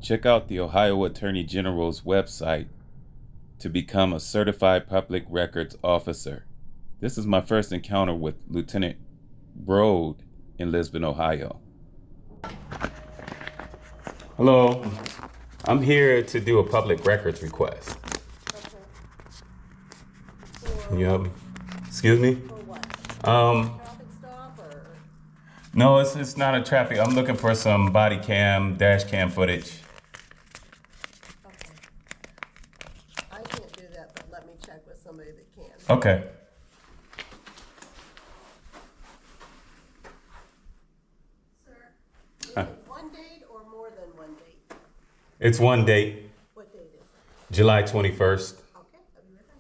Check out the Ohio Attorney General's website to become a certified public records officer. This is my first encounter with Lieutenant Broad in Lisbon, Ohio. Hello, I'm here to do a public records request. Can you help me? Excuse me? For what? Traffic stop or? No, it's not a traffic. I'm looking for some body cam, dash cam footage. Okay. I can't do that, but let me check with somebody that can. Okay. Sir, is it one date or more than one date? It's one date, What date is it? July 21st. Okay, I'll be right back.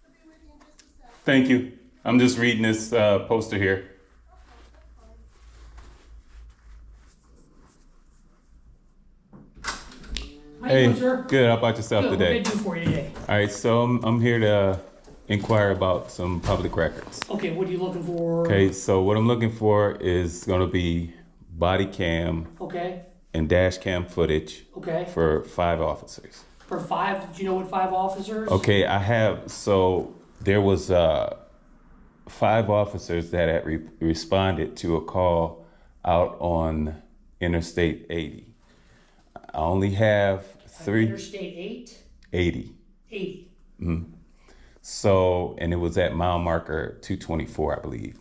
I'll be with you in just a sec. Thank you. I'm just reading this poster here. How you doing, sir? Good. How about yourself Good. What today? can I do for you today? All right, so I'm here to inquire about some public records. Okay, what are you looking for? Okay, so what I'm looking for is going to be body cam Okay, and dash cam footage okay. for 5 officers. For 5, did you know what 5 officers? Okay, there was 5 officers that had responded to a call out on Interstate 80. I only have 3. Interstate 8? 80. 80. So, and it was at mile marker 224, I believe.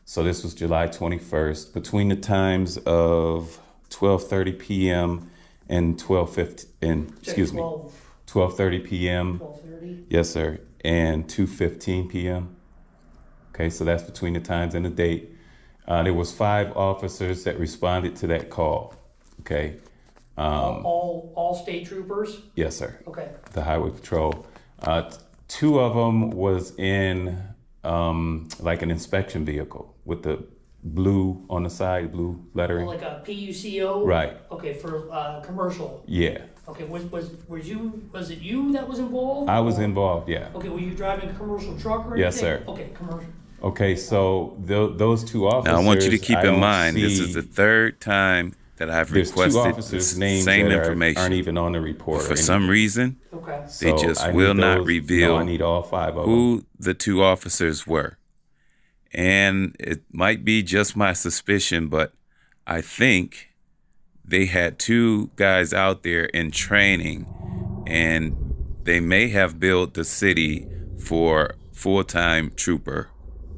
So this was July 21st, between the times of 12:30 p.m. and 12:30 p.m. 12:30? Yes, sir, and 2:15 p.m. Okay, so that's between the times and the date. There was 5 officers that responded to that call. Okay. All state troopers? Yes, sir. Okay. The highway patrol. 2 of them was in like an inspection vehicle with the blue on the side, blue lettering. Like a PUCO? Right. Okay, for commercial. Yeah, Okay, was it you that was involved? I was involved. Yeah. Okay, were you driving a commercial truck or anything? Yes, sir. Okay, commercial. Okay, so those 2 officers. Now I want you to keep I in mind this is the 3rd time that I've there's 2 requested the officers' names same that information. aren't even on the report. For some reason, Okay. so So just I will not reveal I need all 5 of who the 2 officers were. And it might be just my suspicion, but I think they had 2 guys out there in training, and they may have built the city for full-time trooper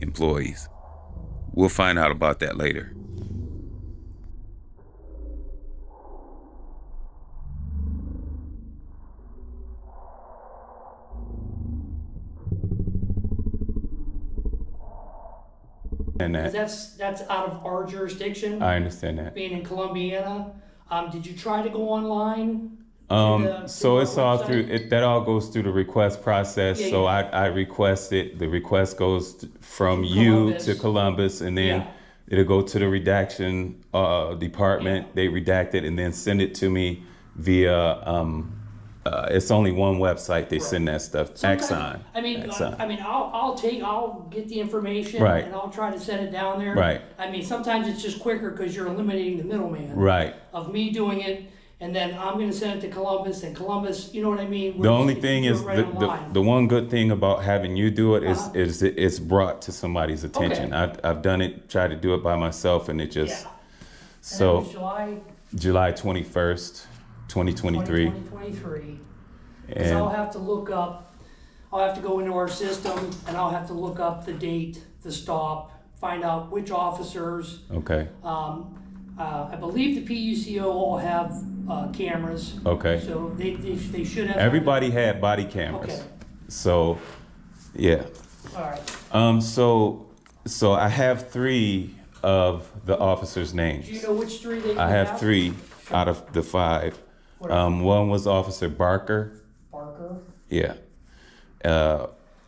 employees. We'll find out about that later. And that, that's out of our jurisdiction, I understand that. being in Columbiana. Did you try to go online? So it's all website? through it. That all goes through the request process. Yeah, So yeah. I request it. The request goes from To you Columbus. to Columbus, and then Yeah. it'll go to the redaction department. Yeah. They redact it and then send it to me via. It's only one website they send that stuff. Sometimes- Axon. Axon. I'll get the information Right. and I'll try to send it down there. Right. I mean, sometimes it's just quicker because you're eliminating the middleman. Right. Of me doing it, and then I'm gonna send it to Columbus, and Columbus, you know what I mean? The only thing is right online. the one good thing about having you do it Uh-huh. is it's brought to somebody's attention. Okay. I've done it, tried to do it by myself, and it just Yeah. so. And that was July 21st, 2023. 2023. Because And I'll have to go into our system and I'll have to look up the date, the stop, find out which officers. okay, I believe the PUCO all have cameras. okay. So they should have. Everybody had body cameras. Okay. So, yeah. All right. So I have 3 of the officers' names. Do you know which 3 they I have 3 out of the 5. What are One was Officer Barker. Barker? Yeah.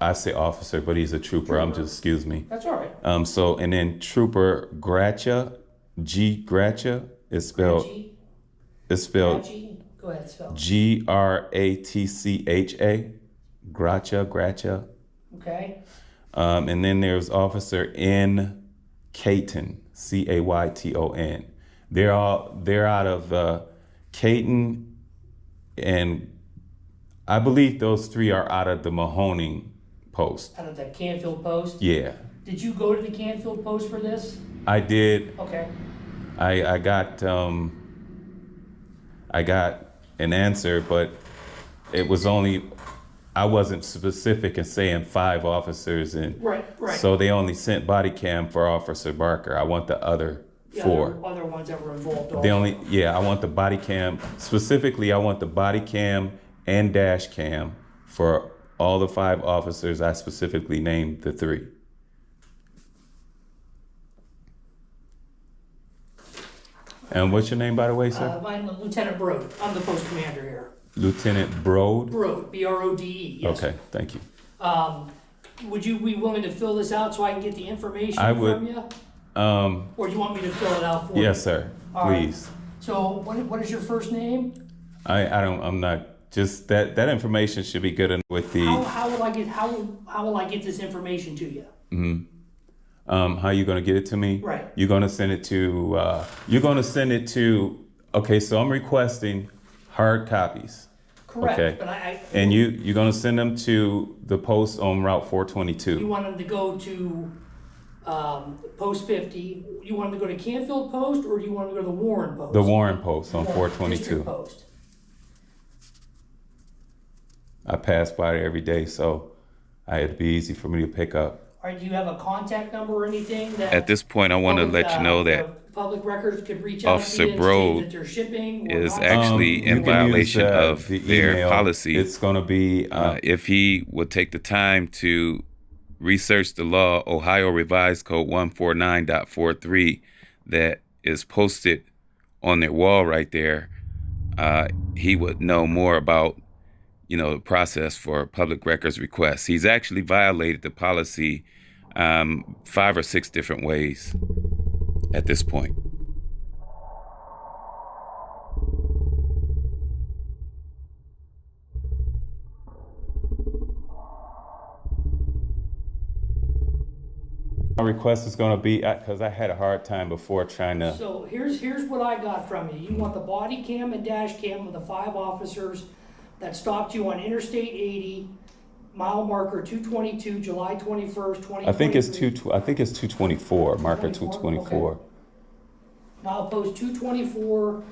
I say officer, but he's a trooper. Excuse me. That's all right. And then Trooper Gracha, Gracha is spelled. Reggie? It's spelled Reggie? Go ahead, spell. Gratcha. Gracha. Okay. And then there's Officer N. Cayton, Cayton. They're out of Caton, and I believe those 3 are out of the Mahoning post. Out of the Canfield Post? Yeah, Did you go to the Canfield Post for this? I did. Okay. I got an answer, but it was only, I wasn't specific in saying 5 officers, and Right. so they only sent body cam for Officer Barker. I want the other 4. Other ones that were involved also. I want the body cam, specifically I want the body cam and dash cam for all the 5 officers. I specifically named the 3. And what's your name, by the way, sir? I'm Lieutenant Brode. I'm the post commander here. Lieutenant Brode? Brode, B-R-O-D-E, yes. Okay, thank you. Would you be willing to fill this out so I can get the information I would. from you? Or do you want me to fill it out for you? Yes, sir, All right. please. So what is your first name? I'm not, just that information should be good enough with the, How will I get this information to you? how you gonna get it to me? Right. You're gonna send it to, okay, so I'm requesting hard copies. Correct. Okay. But And you're gonna send them to the post on Route you 422. want them to go to Post 50. You want them to go to Canfield Post, or do you want them to go to the Warren Post? The Warren Post on Warren 422. District Post. I pass by it every day, so it'd be easy for me to pick up. All right, do you have a contact number or anything that? At this point, I want to let you know that public records could reach out Officer to you and Brode say that they're shipping or is not? actually Um, in violation of the their email. policy. It's going to be If he would take the time to research the law, Ohio Revised Code 149.43, that is posted on their wall right there, he would know more about, the process for public records requests. He's actually violated the policy 5 or 6 different ways at this point. My request is going to be, because I had a hard time before trying to. So here's what I got from you. You want the body cam and dash cam of the 5 officers that stopped you on Interstate 80, mile marker 222, July 21st, 2023. I think it's 224, marker 224. Okay. Mile post 224,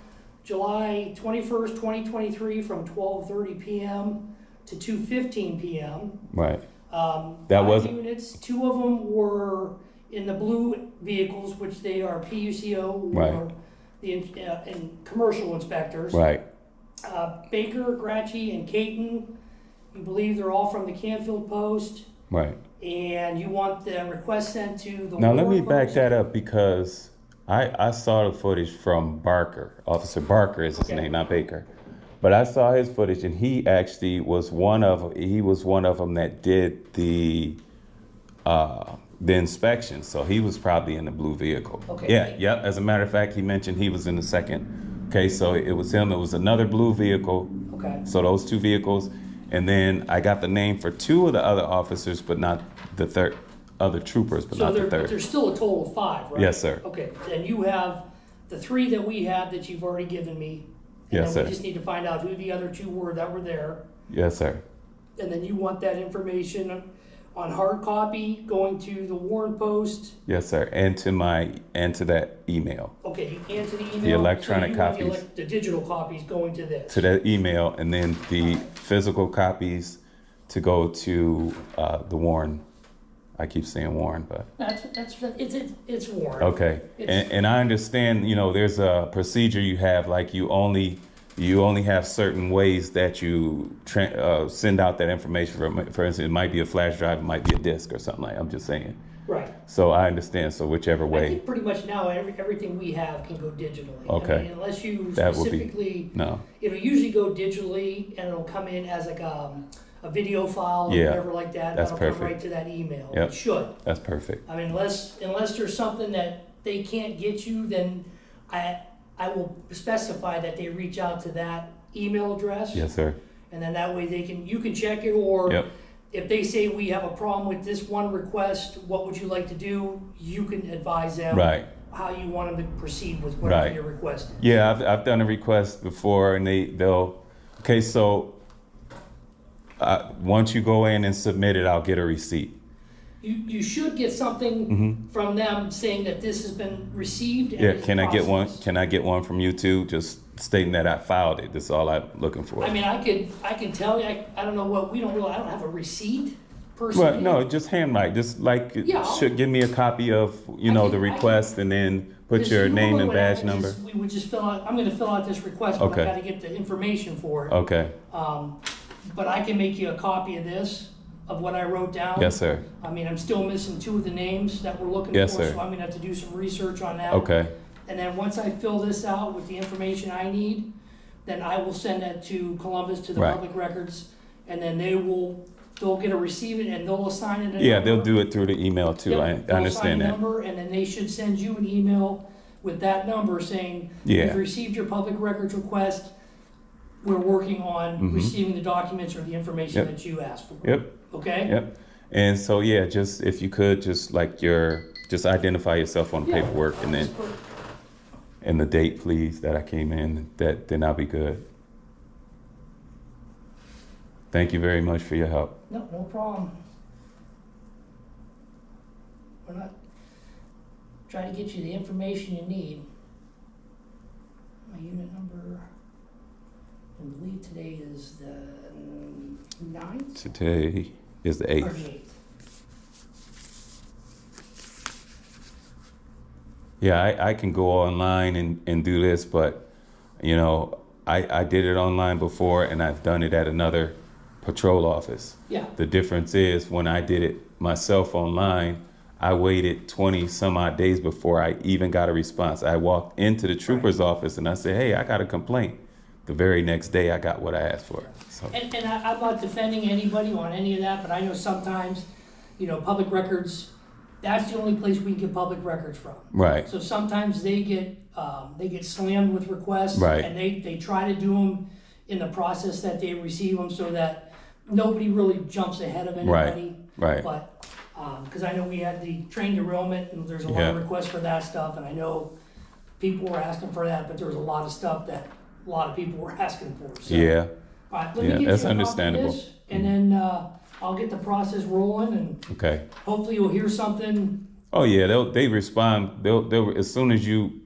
July 21st, 2023, from 12:30 p.m. to 2:15 p.m. Right. That was units. 2 of them were in the blue vehicles, which they are PUCO, Right. or the and commercial inspectors. Right. Baker, Gratchy, and Caton. You believe they're all from the Canfield Post, Right. and you want the request sent to the. Now let me Warren back Post? that up, because I saw the footage from Barker. Officer Barker is his Okay. name, not Baker. But I saw his footage, and he actually was one of them that did the inspection. So he was probably in the blue vehicle. Okay. Yeah. Yep. As a matter of fact, he mentioned he was in the second. Okay. So it was him. It was another blue vehicle. Okay. So those 2 vehicles, and then I got the name for 2 of the other officers, but not the third. Other troopers, but So not the third. there's still a total of 5, right? Yes, sir. Okay, and you have the 3 that we have that you've already given me. And Yes, then we sir. just need to find out who the other 2 were that were there. Yes, sir. And then you want that information on hard copy going to the Warren Post. Yes, sir. And to that email. Okay, and to the email. The electronic so you want copies. the digital copies going to this. To that email, and then the physical copies to go to the Warren. I keep saying Warren, but It's Warren. okay. It's- And I understand, there's a procedure you have, like you only have certain ways that you send out that information. For instance, it might be a flash drive, it might be a disk or something like. I'm just saying. Right. So I understand. So whichever I way. think pretty much now everything we have can go digitally. Okay. I mean, unless you That would be- specifically. No. It'll usually go digitally, and it'll come in as like a video file or Yeah, whatever like that. that's That'll perfect. come right to that email. Yep. It should. That's perfect. I mean, unless there's something that they can't get you, then I will specify that they reach out to that email address. Yes, sir. And then that way you can check it, or Yep. if they say we have a problem with this one request, what would you like to do? You can advise them. Right. how you want them to proceed with whatever Right. you're requesting. Yeah, I've done a request before, and they'll. Okay, so once you go in and submit it, I'll get a receipt. You should get something from them saying that this has been received. And Yeah, is can I get one? processed. Can I get one from you too? Just stating that I filed it. That's all I'm looking for. I mean, I can tell you, I don't know what, I don't have a receipt per se. Well, no, just handwrite. Just like Yeah, I'll- should give me a copy of I the can- I can- request, and then put Just your name normally and what badge happens number. is we would just fill out, I'm gonna fill out this request, but Okay. I gotta get the information for it. Okay. But I can make you a copy of this, of what I wrote down. Yes, sir. I mean, I'm still missing 2 of the names that we're looking Yes, for, sir. so I'm gonna have to do some research on that. Okay. And then once I fill this out with the information I need, then I will send that to Columbus, to the Right. public records, and then they'll get a receipt and they'll assign it a Yeah, number. they'll do it through the email too. Yep, I they'll understand assign a that. number, and then they should send you an email with that number saying, Yeah. we've received your public records request. We're working on receiving the documents or the information Yep. that you asked for. Yep. Okay? Yep. And so yeah, just if you could just just identify yourself on the Yeah. paperwork, and then and the date, please, that I came in. Then I'll be good. Thank you very much for your help. No problem. We're not trying to get you the information you need. My unit number, I believe today is the 9th Today is the or 8th. the 8th. Yeah, I can go online and do this, but I did it online before, and I've done it at another patrol office. Yeah. The difference is when I did it myself online, I waited 20 some odd days before I even got a response. I walked into the trooper's office and I said, hey, I got a complaint. The very next day I got what I asked for. So And I'm not defending anybody on any of that, but I know sometimes, public records, that's the only place we can get public records from. right. So sometimes they get slammed with requests. Right. And they try to do them in the process that they receive them so that nobody really jumps ahead of anybody. Right. But, because I know we had the train derailment and there's a lot Yeah. of requests for that stuff, and I know people were asking for that, but there was a lot of stuff that a lot of people were asking for, so. Yeah. All right, let Yeah, me get that's you a copy of understandable. this, and then, I'll get the process rolling, and Okay. hopefully you'll hear something. Oh yeah, they respond. They'll as soon as you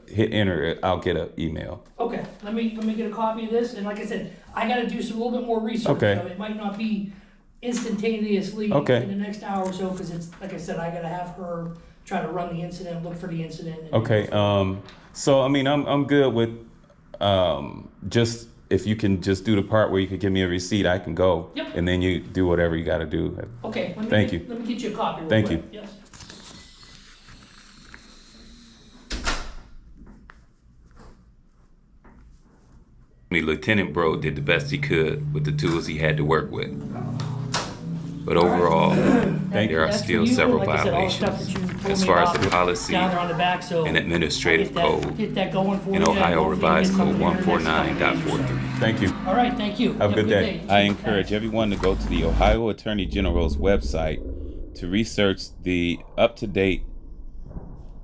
hit enter, I'll get an email. Okay, let me get a copy of this, and like I said, I gotta do some, a little bit more research. Okay. It might not be instantaneously Okay. in the next hour or so, because it's, like I said, I gotta have her try to run the incident, look for the incident. and- Okay. So I mean, I'm good with just if you can just do the part where you could give me a receipt, I can go. Yep. And then you do whatever you got to do. Okay, Thank you. Let me get you a copy real Thank quick. you. Yes. Lieutenant Bro did the best he could with the tools he had to work with. But overall, there are That's for still you, several like I said, all the stuff violations that you told as me far as about the policy down there on the back, so and administrative code get that going for in you, and Ohio hopefully Revised get Code something here in the next couple days or so. 149.43. Thank you. All right, thank you. Have a good day. I encourage Thanks. everyone to go to the Ohio Attorney General's website to research the up-to-date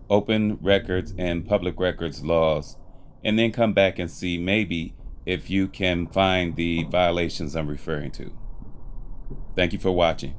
open records and public records laws, and then come back and see maybe if you can find the violations I'm referring to. Thank you for watching.